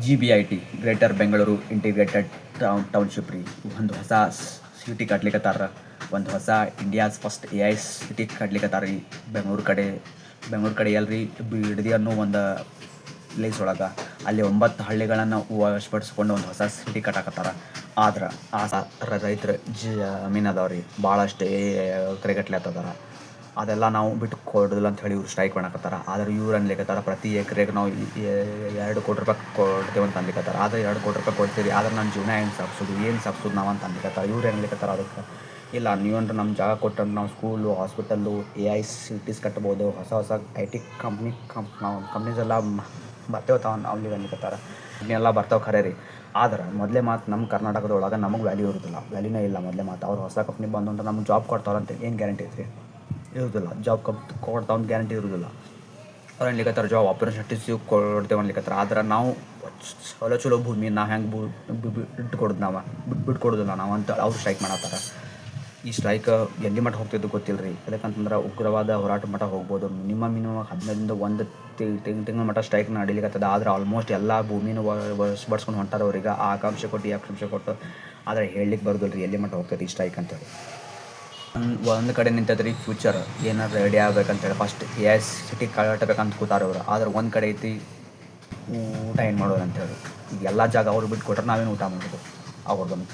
GBIT greater Bengaluru integrated township ರೀ. ಒಂದು ಹೊಸ ಸಿಟಿ ಕಟ್ಲಿಕತ್ತಾರ. ಒಂದು ಹೊಸ ಇಂಡಿಯಾಸ್ ಫಸ್ಟ್ AI ಸಿಟಿ ಕಟ್ಲಿಕತ್ತಾರ ರೀ ಬೆಂಗಳೂರು ಕಡೆ ಎಲ್ರಿ ಬಿಡದಿ ಅನ್ನೋ ಒಂದು ಪ್ಲೇಸ್ ಒಳಗೆ. ಅಲ್ಲಿ 9 ಹಳ್ಳಿಗಳನ್ನು ವಶಪಡಿಸ್ಕೊಂಡು ಒಂದು ಹೊಸ ಸಿಟಿ ಕಟ್ಟಾಕತ್ತಾರ. ಆದ್ರೆ ರೈತರ ಜಮೀನು ಅದಾವ್ರಿ ಭಾಳಷ್ಟು ಎಕರೆಗಟ್ಟಲೆ ಆಗ್ತದಾರ. ಅದೆಲ್ಲ ನಾವು ಬಿಟ್ಟು ಕೊಡೋದಿಲ್ಲ ಅಂತ ಹೇಳಿ ಇವ್ರು ಸ್ಟ್ರೈಕ್ ಮಾಡಕತ್ತಾರ. ಆದ್ರೆ ಇವ್ರು ಅನ್ಲಿಕತ್ತಾರ ಪ್ರತಿ ಎಕರೆಗೆ ನಾವು 2 ಕೋಟಿ ರೂಪಾಯಿ ಕೊಡ್ತೇವೆ ಅಂತ ಅನ್ಲಿಕತ್ತಾರ. ಆದರೆ 2 ಕೋಟಿ ರೂಪಾಯಿ ಕೊಡ್ತೀರಿ, ಆದ್ರೆ ನನ್ನ ಜೀವನ ಹೆಂಗೆ ಸಾಗಿಸೋದು ನಾವು ಅಂತ ಅನ್ಲಿಕತ್ತಾರ. ಇವ್ರು ಅನ್ಲಿಕತ್ತಾರ ಅದಕ್ಕೆ ಇಲ್ಲ, ನೀವಂದ್ರೆ ನಮ್ಮ ಜಾಗ ಕೊಟ್ಟಂದ್ರೆ ನಾವು ಸ್ಕೂಲು, ಹಾಸ್ಪಿಟಲ್ಲು, AI ಸಿಟೀಸ್ ಕಟ್ಬೋದು, ಹೊಸ IT ಕಂಪ್ನೀಸ್ ಎಲ್ಲ ಬರ್ತೇವೆ ಅವ್ನಿಗೆ ಅನ್ಲಿಕತ್ತಾರ. ಇನ್ನೆಲ್ಲ ಬರ್ತಾವೆ ಖರೆ ರೀ. ಆದ್ರೆ ಮೊದಲೇ ಮಾತು ನಮ್ಮ ಕರ್ನಾಟಕದೊಳಗೆ ನಮಗೆ ವ್ಯಾಲ್ಯೂ ಇರೋದಿಲ್ಲ, ವ್ಯಾಲ್ಯೂನೇ ಇಲ್ಲ. ಮೊದಲೇ ಮಾತು ಅವ್ರು ಹೊಸ ಕಂಪ್ನಿ ಬಂದು ಅಂದ್ರೆ ನಮ್ಗೆ ಜಾಬ್ ಕೊಡ್ತಾರಂತ ಏನು ಗ್ಯಾರಂಟಿ ಐತ್ರಿ? ಇರೋದಿಲ್ಲ. ಜಾಬ್ ಕೊಡ್ತಾವ ಅಂತ ಗ್ಯಾರಂಟಿ ಇರೋದಿಲ್ಲ. ಅವ್ರು ಅನ್ಲಿಕತ್ತಾರ ಜಾಬ್ ಆಪರ್ಚುನಿಟೀಸ್ ಕೊಡ್ತೇವೆ ಅನ್ಲಿಕತ್ತಾರ. ಆದ್ರೆ ನಾವು ಚಲೋ ಭೂಮಿ ನಾವು ಹೆಂಗೆ ಬಿಟ್ಕೊಡೋದಿಲ್ಲ ನಾವು ಅಂತ ಅವ್ರು ಸ್ಟ್ರೈಕ್ ಮಾಡತ್ತಾರ. ಈ ಸ್ಟ್ರೈಕ್ ಎಲ್ಲಿ ಮಟ್ಟ ಹೋಗ್ತಿದ್ದು ಗೊತ್ತಿಲ್ಲ ರೀ. ಯಾಕಂತಂದ್ರೆ ಉಗ್ರವಾದ ಹೋರಾಟ ಮಟ್ಟ ಹೋಗ್ಬೋದು. ಮಿನಿಮಮ್ 15ರಿಂದ 1 ತಿಂಗಳ ಮಟ್ಟ ಸ್ಟ್ರೈಕ್ ನಡೀಲಿಕತ್ತದ. ಆದ್ರೆ ಆಲ್ಮೋಸ್ಟ್ ಎಲ್ಲ ಭೂಮಿನೂ ಬಡ್ಸ್ಕೊಂಡು ಹೊಂಟಾರ ಅವ್ರಿಗೆ ಆ ಆಕಾಂಕ್ಷೆ ಕೊಟ್ಟು ಈ ಆಕಾಂಕ್ಷೆ ಕೊಟ್ಟು. ಆದರೆ ಹೇಳಲಿಕ್ಕೆ ಬರೋದಿಲ್ಲ ರೀ ಎಲ್ಲಿ ಮಟ್ಟ ಹೋಗ್ತದೆ ಈ ಸ್ಟ್ರೈಕ್ ಅಂತೇಳಿ. ಒಂದು ಕಡೆ ನಿಂತದ್ರಿ ಫ್ಯೂಚರ್ ಏನಾದ್ರು ರೆಡಿ ಆಗ್ಬೇಕಂತೇಳಿ ಫಸ್ಟ್ AI ಸಿಟಿ ಕಟ್ಟಬೇಕಂತ ಕೂತಾರೆ ಅವರು. ಆದ್ರೆ ಒಂದು ಕಡೆ ಐತಿ ಊಟ ಏನು ಮಾಡೋದು ಅಂತೇಳಿ. ಈಗ ಎಲ್ಲ ಜಾಗ ಅವ್ರು ಬಿಟ್ಟು ಕೊಟ್ರೆ ನಾವೇನು ಊಟ ಮಾಡೋದು ಅವ್ರದ್ದು.